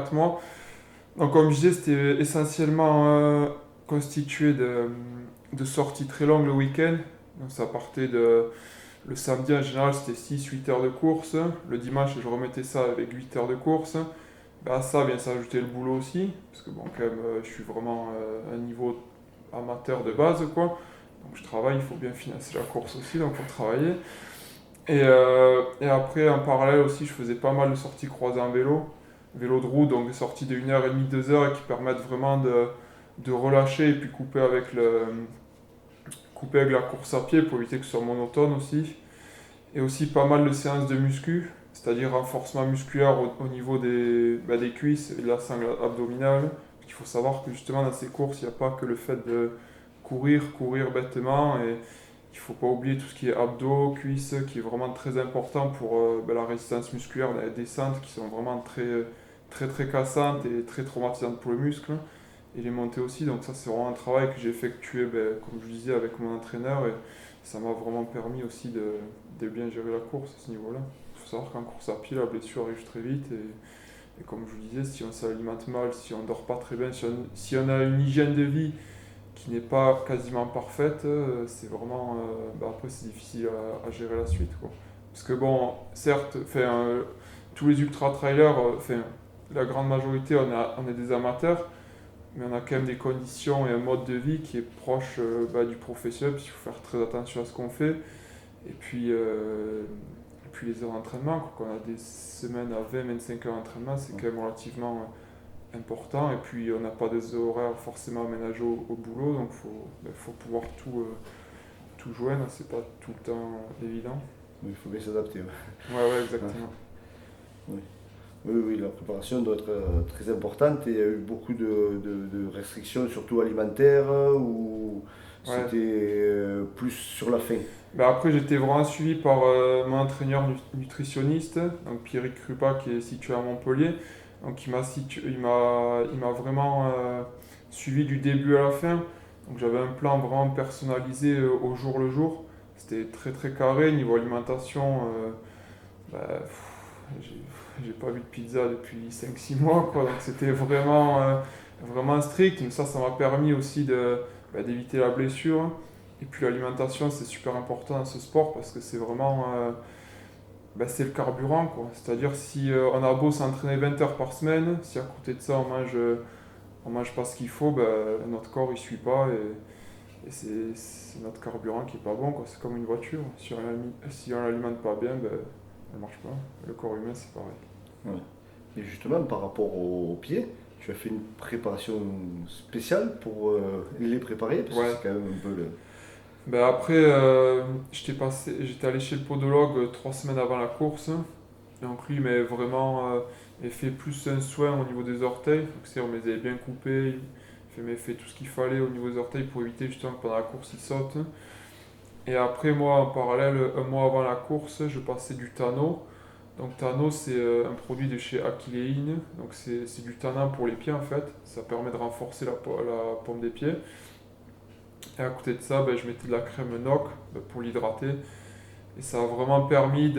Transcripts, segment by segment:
4 mois. Donc comme je disais, c'était essentiellement constitué de sorties très longues le week-end. Donc ça partait de... Le samedi en général c'était 6-8 heures de course. Le dimanche je remettais ça avec 8 heures de course. À ça vient s'ajouter le boulot aussi. Parce que bon quand même je suis vraiment à un niveau amateur de base quoi. Donc je travaille, il faut bien financer la course aussi, donc il faut travailler. Et après en parallèle aussi je faisais pas mal de sorties croisées en vélo de route, donc des sorties de 1h30, 2 heures et qui permettent vraiment de relâcher et puis couper avec la course à pied pour éviter que ce soit monotone aussi. Et aussi pas mal de séances de muscu, c'est-à-dire renforcement musculaire au niveau des cuisses et de la sangle abdominale. Il faut savoir que justement dans ces courses, il n'y a pas que le fait de courir bêtement et il ne faut pas oublier tout ce qui est abdos, cuisses, qui est vraiment très important pour la résistance musculaire dans les descentes qui sont vraiment très cassantes et très traumatisantes pour le muscle. Et les montées aussi, donc ça c'est vraiment un travail que j'ai effectué, comme je disais, avec mon entraîneur et ça m'a vraiment permis aussi de bien gérer la course à ce niveau-là. Il faut savoir qu'en course à pied, la blessure arrive très vite et comme je vous disais, si on s'alimente mal, si on dort pas très bien, si on a une hygiène de vie qui n'est pas quasiment parfaite, c'est vraiment. Après, c'est difficile à gérer la suite, quoi. Parce que, bon, certes, tous les ultra-trailers, la grande majorité, on est des amateurs, mais on a quand même des conditions et un mode de vie qui est proche du professionnel, puis il faut faire très attention à ce qu'on fait. Et puis les heures d'entraînement, quand on a des semaines à 20-25 heures d'entraînement, c'est quand même relativement important. Et puis on n'a pas des horaires forcément aménagés au boulot, donc faut pouvoir tout joindre, c'est pas tout le temps évident. Oui, il faut bien s'adapter. Ouais. Ouais, Ouais. exactement. Oui. Oui, la préparation doit être très importante et il y a eu beaucoup de restrictions, surtout alimentaires, ou Ouais. c'était plus sur la faim. Après, j'étais vraiment suivi par mon entraîneur nutritionniste, donc Pierrick Krupa, qui est situé à Montpellier. Donc il m'a vraiment suivi du début à la fin. Donc j'avais un plan vraiment personnalisé au jour le jour. C'était très carré. Niveau alimentation, j'ai pas vu de pizza depuis 5-6 mois, quoi. Donc c'était vraiment strict. Mais ça m'a permis aussi d'éviter la blessure. Et puis l'alimentation, c'est super important dans ce sport parce que c'est vraiment c'est le carburant, quoi. C'est-à-dire si on a beau s'entraîner 20 heures par semaine, si à côté de ça on mange pas ce qu'il faut, notre corps il suit pas et c'est notre carburant qui est pas bon, quoi. C'est comme une voiture. Si on l'alimente pas bien, elle marche pas. Le corps humain c'est pareil. Ouais. Et justement, par rapport aux pieds, tu as fait une préparation spéciale pour les préparer, parce que Ouais. c'est quand même un peu le. Après, j'étais allé chez le podologue 3 semaines avant la course. Donc lui, mais vraiment, il fait plus un soin au niveau des orteils. Donc c'est, on me les avait bien coupés. Il fait tout ce qu'il fallait au niveau des orteils pour éviter justement que pendant la course, il saute. Et après, moi, en parallèle, un mois avant la course, je passais du Tano. Donc Tano, c'est un produit de chez Aquileine. Donc c'est du tanin pour les pieds en fait. Ça permet de renforcer la paume des pieds. Et à côté de ça, je mettais de la crème NOC pour l'hydrater. Et ça a vraiment permis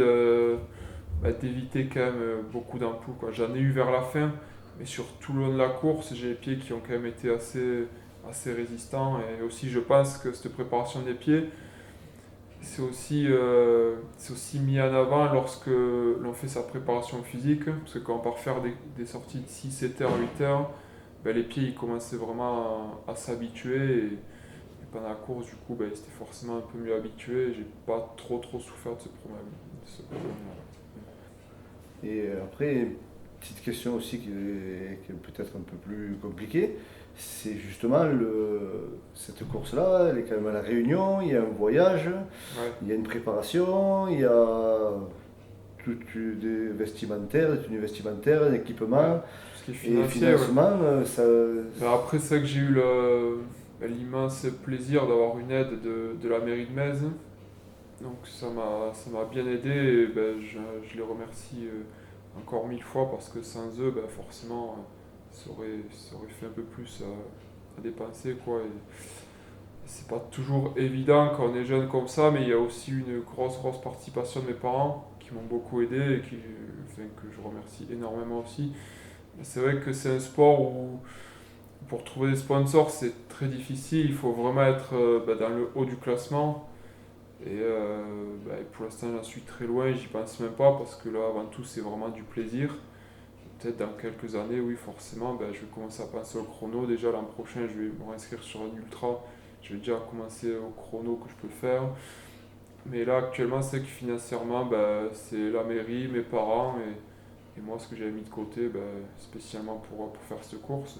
d'éviter quand même beaucoup d'ampoules, quoi. J'en ai eu vers la fin, mais sur tout le long de la course, j'ai les pieds qui ont quand même été assez résistants. Et aussi, je pense que cette préparation des pieds, c'est aussi mis en avant lorsque l'on fait sa préparation physique. Parce que quand on part faire des sorties de 6, 7 heures, 8 heures, les pieds ils commençaient vraiment à s'habituer. Et pendant la course, du coup, ils étaient forcément un peu mieux habitués. Et j'ai pas trop souffert de ce problème. Et après, petite question aussi qui est peut-être un peu plus compliquée, c'est justement cette course-là, elle est quand même à La Réunion, il y a un voyage, Ouais. il y a une préparation, il y a tout des vestimentaires, des tenues vestimentaires, un Ouais, équipement tout ce qui est et financier, ouais. financement, ça. Après, c'est vrai que j'ai eu l'immense plaisir d'avoir une aide de la mairie de Metz. Donc ça m'a bien aidé et je les remercie encore 1000 fois parce que sans eux, forcément, ça aurait fait un peu plus à dépenser, quoi. Et c'est pas toujours évident quand on est jeune comme ça, mais il y a aussi une grosse participation de mes parents qui m'ont beaucoup aidé et que je remercie énormément aussi. C'est vrai que c'est un sport où pour trouver des sponsors c'est très difficile, il faut vraiment être dans le haut du classement. Pour l'instant j'en suis très loin, j'y pense même pas parce que là avant tout c'est vraiment du plaisir. Peut-être dans quelques années, oui forcément, je vais commencer à penser au chrono. Déjà l'an prochain je vais me réinscrire sur un ultra, je vais déjà commencer au chrono que je peux faire. Mais là actuellement c'est que financièrement c'est la mairie, mes parents et moi ce que j'avais mis de côté spécialement pour faire cette course.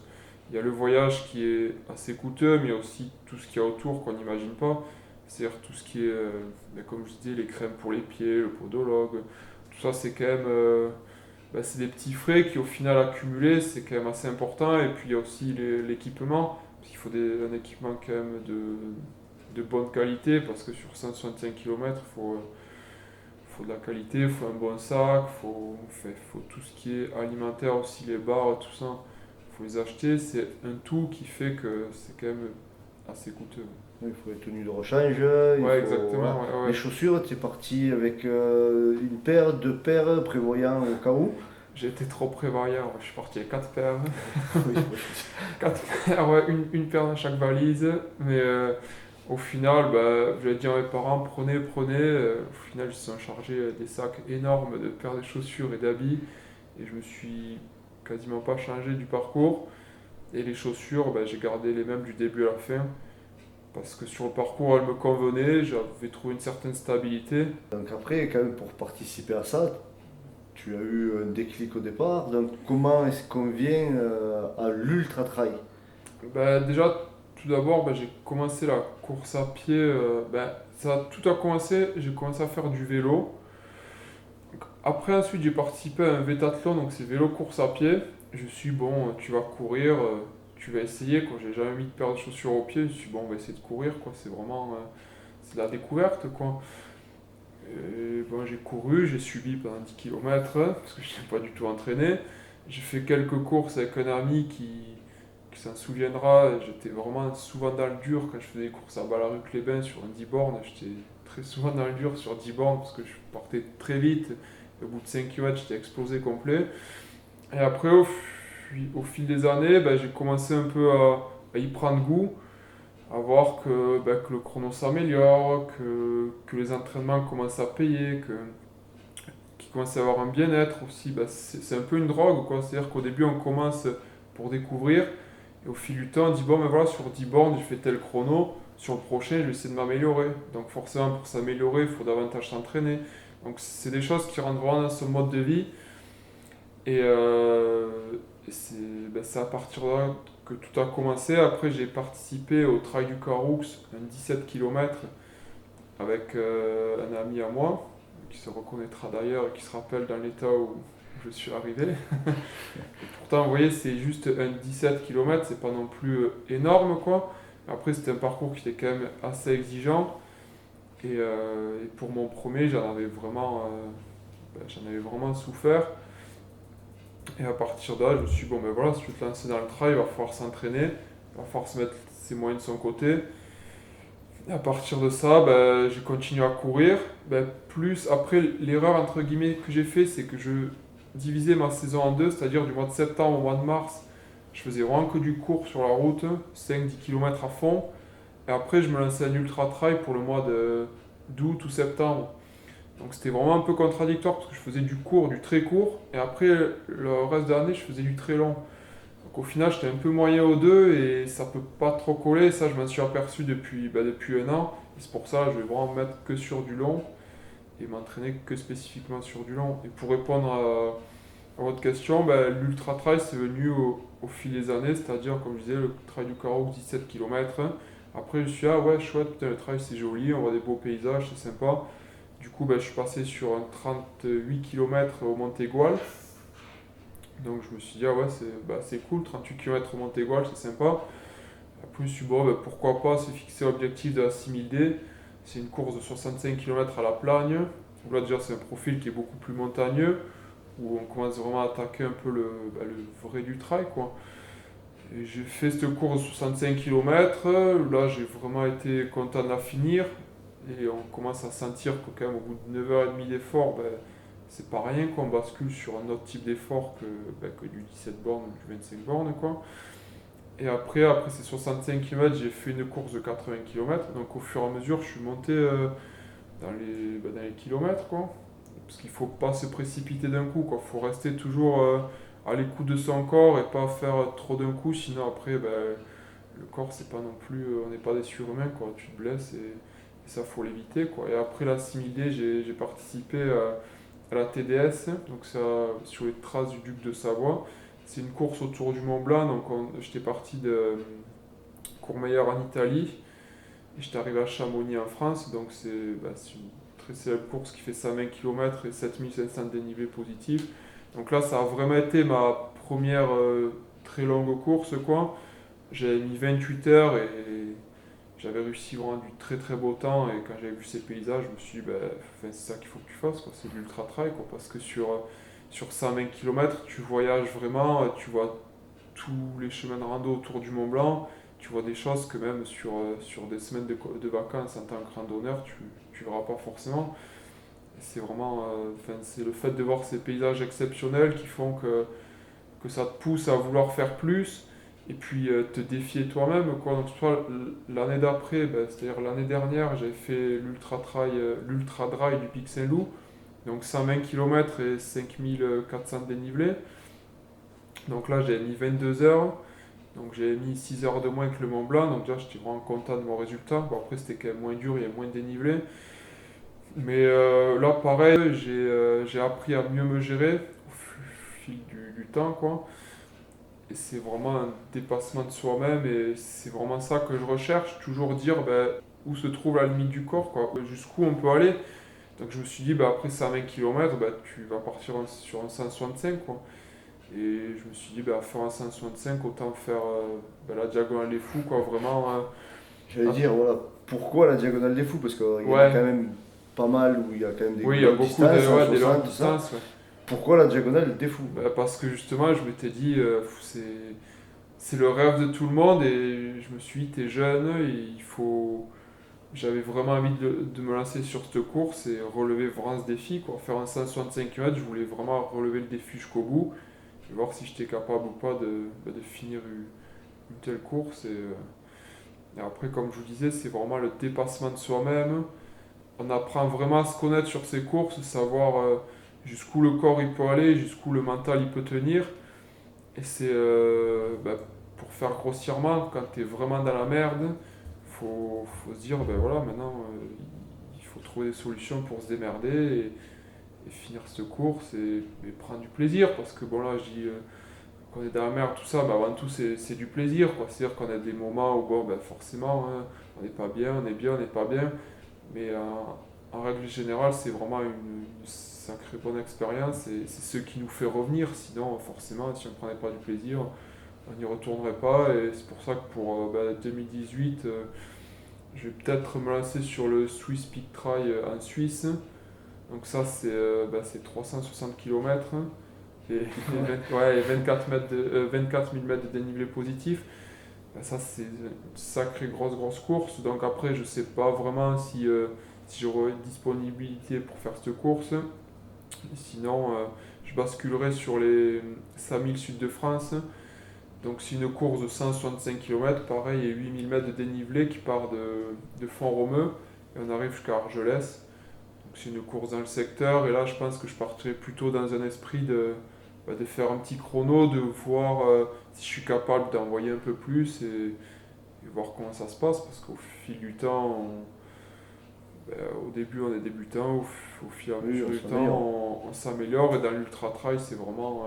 Il y a le voyage qui est assez coûteux, mais il y a aussi tout ce qu'il y a autour qu'on n'imagine pas. C'est-à-dire tout ce qui est, comme je disais, les crèmes pour les pieds, le podologue, tout ça c'est quand même c'est des petits frais qui au final accumulés c'est quand même assez important. Et puis il y a aussi l'équipement, parce qu'il faut un équipement quand même de bonne qualité, parce que sur 165 km faut de la qualité, il faut un bon sac, faut tout ce qui est alimentaire aussi, les barres, tout ça, faut les acheter. C'est un tout qui fait que c'est quand même assez coûteux. Il faut les tenues de rechange, Ouais, voilà. exactement, ouais, Les ouais. chaussures, tu es parti avec une paire, deux paires, prévoyant au cas où. J'ai été trop prévoyant, je suis parti avec 4 paires. Oui, 4 paires, ouais, une paire dans chaque valise. Mais au final, je l'ai dit à mes parents, prenez, prenez. Au final, ils se sont chargés des sacs énormes de paires de chaussures et d'habits. Et je me suis quasiment pas changé du parcours. Et les chaussures, j'ai gardé les mêmes du début à la fin. Parce que sur le parcours, elles me convenaient, j'avais trouvé une certaine stabilité. donc après, quand même, pour participer à ça, tu as eu un déclic au départ. Donc comment est-ce qu'on vient à l'ultra trail? Déjà, tout d'abord, j'ai commencé la course à pied. Tout a commencé, j'ai commencé à faire du vélo. Après, ensuite, j'ai participé à un vétathlon, donc c'est vélo course à pied. Je suis bon, tu vas courir, tu vas essayer, quoi. J'ai jamais mis de paire de chaussures au pied. Je suis bon, on va essayer de courir, quoi. C'est vraiment, c'est de la découverte, quoi. Et bon, j'ai couru, j'ai subi pendant 10 km, parce que je n'étais pas du tout entraîné. J'ai fait quelques courses avec un ami qui s'en souviendra. J'étais vraiment souvent dans le dur quand je faisais des courses à Ballaruc-les-Bains sur un 10 bornes. J'étais très souvent dans le dur sur 10 bornes parce que je partais très vite. Et au bout de 5 km, j'étais explosé complet. Et après, au fil des années, j'ai commencé un peu à y prendre goût, à voir que le chrono s'améliore, que les entraînements commencent à payer, qu'il commence à y avoir un bien-être aussi. C'est un peu une drogue, quoi. C'est-à-dire qu'au début, on commence pour découvrir, et au fil du temps, on dit bon, mais voilà, sur 10 bornes, j'ai fait tel chrono, sur le prochain, je vais essayer de m'améliorer. Donc, forcément, pour s'améliorer, il faut davantage s'entraîner. Donc, c'est des choses qui rentrent vraiment dans ce mode de vie. Et c'est à partir de là que tout a commencé. Après, j'ai participé au Trail du Caroux, un 17 km, avec un ami à moi, qui se reconnaîtra d'ailleurs et qui se rappelle dans l'état où je suis arrivé. Pourtant, vous voyez, c'est juste un 17 km, c'est pas non plus énorme, quoi. Après, c'était un parcours qui était quand même assez exigeant. Et pour mon premier, j'en avais vraiment souffert. Et à partir de là, je me suis dit, bon, voilà, si tu veux te lancer dans le trail, il va falloir s'entraîner, il va falloir se mettre ses moyens de son côté. Et à partir de ça, j'ai continué à courir. Plus après, l'erreur entre guillemets que j'ai fait, c'est que je divisais ma saison en deux, c'est-à-dire du mois de septembre au mois de mars, je faisais vraiment que du court sur la route, 5-10 km à fond. Et après, je me lançais en ultra trail pour le mois d'août ou septembre. Donc c'était vraiment un peu contradictoire parce que je faisais du court, du très court, et après le reste de l'année, je faisais du très long. Donc au final, j'étais un peu moyen aux deux et ça peut pas trop coller. Ça, je m'en suis aperçu depuis un an. Et c'est pour ça que je vais vraiment me mettre que sur du long et m'entraîner que spécifiquement sur du long. Et pour répondre à votre question, l'ultra trail c'est venu au fil des années, c'est-à-dire, comme je disais, le trail du Caroux 17 km. Après, je suis ah ouais, chouette, putain, le trail c'est joli, on voit des beaux paysages, c'est sympa. Du coup, je suis passé sur un 38 km au Montégoal. Donc je me suis dit, ah ouais, c'est cool, 38 km au Montégoal, c'est sympa. Après, je me suis dit, bon, pourquoi pas se fixer l'objectif de la 6000D. C'est une course de 65 km à la Plagne. Donc là, déjà, c'est un profil qui est beaucoup plus montagneux, où on commence vraiment à attaquer un peu le vrai du trail, quoi. Et j'ai fait cette course de 65 km. Là, j'ai vraiment été content de la finir. Et on commence à sentir que quand même au bout de 9h30 d'effort, c'est pas rien qu'on bascule sur un autre type d'effort que du 17 bornes ou du 25 bornes, quoi. Et après ces 65 km, j'ai fait une course de 80 km. Donc au fur et à mesure, je suis monté dans les kilomètres, quoi. Parce qu'il faut pas se précipiter d'un coup, quoi. Faut rester toujours à l'écoute de son corps et pas faire trop d'un coup, sinon après, le corps, c'est pas non plus, on n'est pas des surhumains, quoi. Tu te blesses et ça, faut l'éviter, quoi. Et après la 6000D, j'ai participé à la TDS, donc ça, sur les traces du duc de Savoie. C'est une course autour du Mont Blanc, donc j'étais parti de Courmayeur en Italie et j'étais arrivé à Chamonix en France, donc c'est une très célèbre course qui fait 120 km et 7500 de dénivelé positif. Donc là, ça a vraiment été ma première très longue course, quoi. J'avais mis 28 heures et j'avais réussi vraiment du très très beau temps. Et quand j'avais vu ces paysages, je me suis dit, enfin, c'est ça qu'il faut que tu fasses, quoi. C'est de l'ultra trail, quoi. Parce que sur 120 km, tu voyages vraiment, tu vois tous les chemins de rando autour du Mont Blanc. Tu vois des choses que même sur des semaines de vacances en tant que randonneur, tu verras pas forcément. Et c'est vraiment, enfin, c'est le fait de voir ces paysages exceptionnels qui font que ça te pousse à vouloir faire plus et puis te défier toi-même, quoi. Donc toi, l'année d'après, c'est-à-dire l'année dernière, j'ai fait l'ultra dry du Pic Saint-Loup, donc 120 km et 5400 dénivelés. Donc là, j'ai mis 22 heures, donc j'ai mis 6 heures de moins que le Mont Blanc, donc là, j'étais vraiment content de mon résultat. Bon, après, c'était quand même moins dur, il y a moins de dénivelé. Mais là, pareil, j'ai appris à mieux me gérer au fil du temps, quoi. Et c'est vraiment un dépassement de soi-même et c'est vraiment ça que je recherche, toujours dire où se trouve la limite du corps, quoi, jusqu'où on peut aller. Donc je me suis dit, après 120 km, tu vas partir sur un 165, quoi. Et je me suis dit, faire un 165, autant faire la diagonale des fous, quoi, vraiment. J'allais dire, voilà, pourquoi la diagonale des fous? Parce qu'il y en a quand Ouais, même pas mal où il y a quand même des oui, il y a longues beaucoup de, distances, ouais, des 160, longues tout ça. distances. Ouais. Pourquoi la diagonale des fous? Parce que justement, je m'étais dit, c'est le rêve de tout le monde et je me suis dit, t'es jeune et il faut. J'avais vraiment envie de me lancer sur cette course et relever vraiment ce défi, quoi. Faire un 165 km, je voulais vraiment relever le défi jusqu'au bout et voir si j'étais capable ou pas de finir une telle course. Et après, comme je vous disais, c'est vraiment le dépassement de soi-même. On apprend vraiment à se connaître sur ces courses, savoir jusqu'où le corps il peut aller, jusqu'où le mental il peut tenir. Et c'est pour faire grossièrement, quand tu es vraiment dans la merde, faut se dire, voilà, maintenant il faut trouver des solutions pour se démerder et finir cette course et prendre du plaisir. Parce que bon, là, je dis qu'on est dans la merde, tout ça, avant tout, c'est du plaisir, quoi. C'est-à-dire qu'on a des moments où, bon, forcément, hein, on n'est pas bien, on est bien, on n'est pas bien. Mais en règle générale, c'est vraiment une sacrée bonne expérience et c'est ce qui nous fait revenir. Sinon, forcément, si on ne prenait pas du plaisir, on n'y retournerait pas. Et c'est pour ça que pour 2018, je vais peut-être me lancer sur le Swiss Peak Trail en Suisse. Donc ça, c'est 360 km et 24 000 mètres de dénivelé positif. Ça, c'est une sacrée grosse course. Donc après, je sais pas vraiment si j'aurai disponibilité pour faire cette course. Sinon, je basculerai sur les 5000 Sud de France. Donc c'est une course de 165 km, pareil, et 8000 mètres de dénivelé qui part de Font-Romeu et on arrive jusqu'à Argelès. Donc c'est une course dans le secteur et là je pense que je partirai plutôt dans un esprit de faire un petit chrono, de voir si je suis capable d'envoyer un peu plus et voir comment ça se passe parce qu'au fil du temps, au début on est débutant, au fil et à mesure du temps on s'améliore et dans l'ultra trail c'est vraiment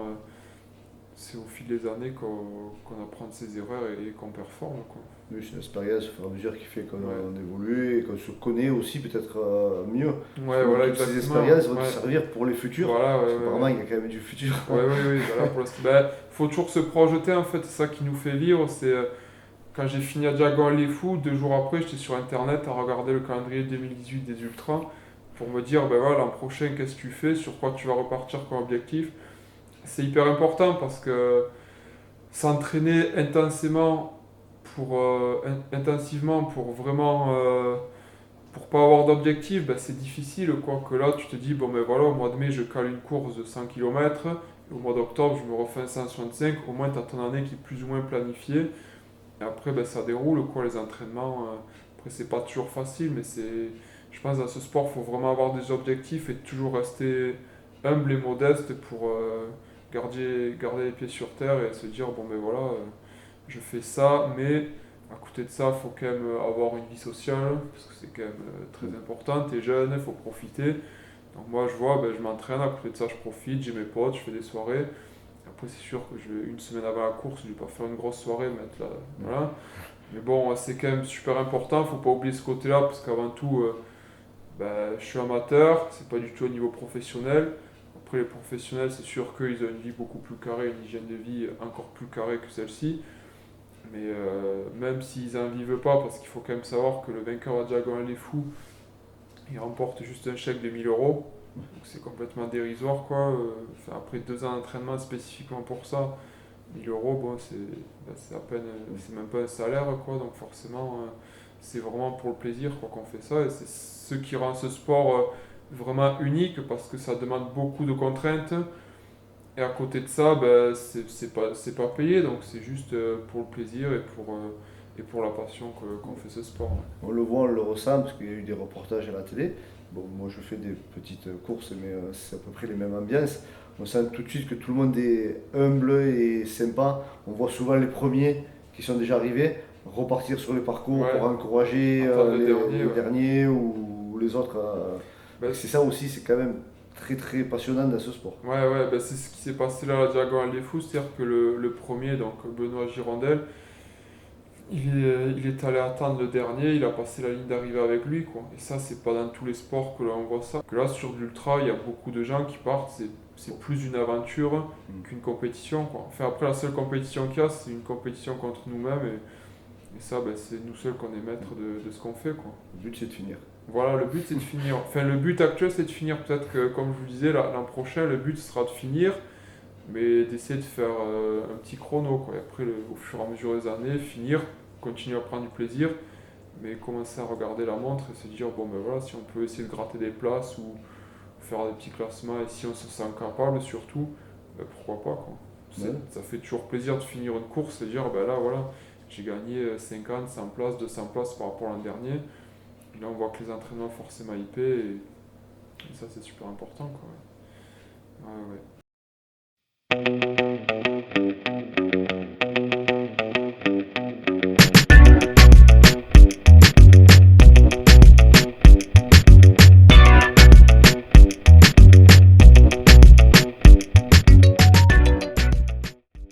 c'est au fil des années qu'on apprend de ses erreurs et qu'on performe, quoi. Oui, c'est l'expérience au fur et à mesure qui fait qu'on Ouais. évolue et qu'on se connaît aussi peut-être mieux. Ouais, voilà, Toutes ces exactement. expériences vont te Ouais. servir pour les futurs. Voilà, Parce qu'apparemment, il y a quand même du futur. ouais, oui, voilà, pour l'instant. Faut toujours se projeter, en fait, c'est ça qui nous fait vivre. C'est quand j'ai fini à Diagonale les Fous, 2 jours après, j'étais sur internet à regarder le calendrier 2018 des Ultras pour me dire, voilà, l'an prochain, qu'est-ce que tu fais, sur quoi tu vas repartir comme objectif. C'est hyper important parce que s'entraîner intensivement pour vraiment pour pas avoir d'objectif, ben, c'est difficile, quoi. Que là, tu te dis, bon, ben voilà, au mois de mai, je cale une course de 100 km. Au mois d'octobre, je me refais un 165. Au moins, tu as ton année qui est plus ou moins planifiée. Et après, ben, ça déroule, quoi, les entraînements. Après, c'est pas toujours facile, mais je pense que dans ce sport, il faut vraiment avoir des objectifs et toujours rester humble et modeste pour garder les pieds sur terre et se dire, bon, ben voilà, je fais ça, mais à côté de ça, il faut quand même avoir une vie sociale, parce que c'est quand même très important. T'es jeune, il faut profiter. Donc moi, je vois, ben, je m'entraîne, à côté de ça, je profite, j'ai mes potes, je fais des soirées. Après, c'est sûr que une semaine avant la course, je vais pas faire une grosse soirée, mettre là, voilà. Mais bon, c'est quand même super important, faut pas oublier ce côté-là, parce qu'avant tout, ben, je suis amateur, c'est pas du tout au niveau professionnel. Après, les professionnels, c'est sûr qu'ils ont une vie beaucoup plus carrée, une hygiène de vie encore plus carrée que celle-ci. Mais même s'ils n'en vivent pas, parce qu'il faut quand même savoir que le vainqueur à Diagonale des Fous, il remporte juste un chèque de 1000 euros. Donc c'est complètement dérisoire, quoi. Enfin, après 2 ans d'entraînement spécifiquement pour ça, 1000 euros, bon, c'est à peine, c'est même pas un salaire, quoi. Donc forcément, c'est vraiment pour le plaisir, quoi, qu'on fait ça. Et c'est ce qui rend ce sport vraiment unique, parce que ça demande beaucoup de contraintes. Et à côté de ça, ben, c'est pas payé, donc c'est juste pour le plaisir et pour la passion qu'on fait ce sport. On le voit, on le ressent, parce qu'il y a eu des reportages à la télé. Bon, moi je fais des petites courses, mais c'est à peu près les mêmes ambiances. On sent tout de suite que tout le monde est humble et sympa. On voit souvent les premiers qui sont déjà arrivés repartir sur le parcours Ouais, pour encourager entendre le dernier, les ouais. derniers ou les autres. Ben, C'est ça aussi, c'est quand même très très passionnant dans ce sport. ouais, ben, c'est ce qui s'est passé là à la Diagonale des Fous, c'est-à-dire que le premier, donc Benoît Girondel, il est allé attendre le dernier, il a passé la ligne d'arrivée avec lui, quoi. Et ça, c'est pas dans tous les sports que l'on voit ça. Que là, sur de l'ultra, il y a beaucoup de gens qui partent, c'est plus une aventure qu'une compétition, quoi. Enfin, après, la seule compétition qu'il y a, c'est une compétition contre nous-mêmes, et ça, ben, c'est nous seuls qu'on est maîtres de ce qu'on fait, quoi. Le but c'est de finir. Voilà, le but c'est de finir. Enfin, le but actuel c'est de finir. Peut-être que, comme je vous disais, l'an prochain, le but sera de finir, mais d'essayer de faire un petit chrono, quoi. Et après, au fur et à mesure des années, finir, continuer à prendre du plaisir, mais commencer à regarder la montre et se dire, bon ben voilà, si on peut essayer de gratter des places ou faire des petits classements, et si on se sent capable surtout, ben pourquoi pas, quoi. Ouais. Ça fait toujours plaisir de finir une course et dire, ben là voilà, j'ai gagné 50, 100 places, 200 places par rapport à l'an dernier. Et là, on voit que les entraînements forcément hypés et ça, c'est super important, quoi. Ouais, ouais.